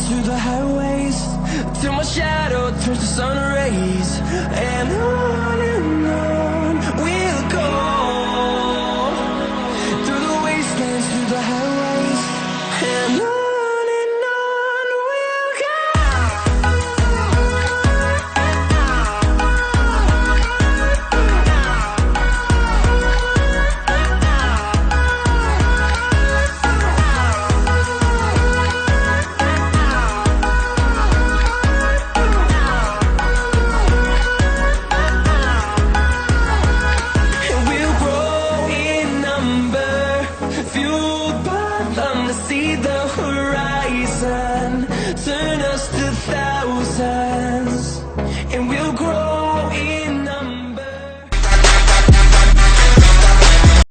through the highways, till my shadow turns to sun rays. And on we'll go, through the wastelands, through the highways, and on we'll go. Fueled by them to see the horizon.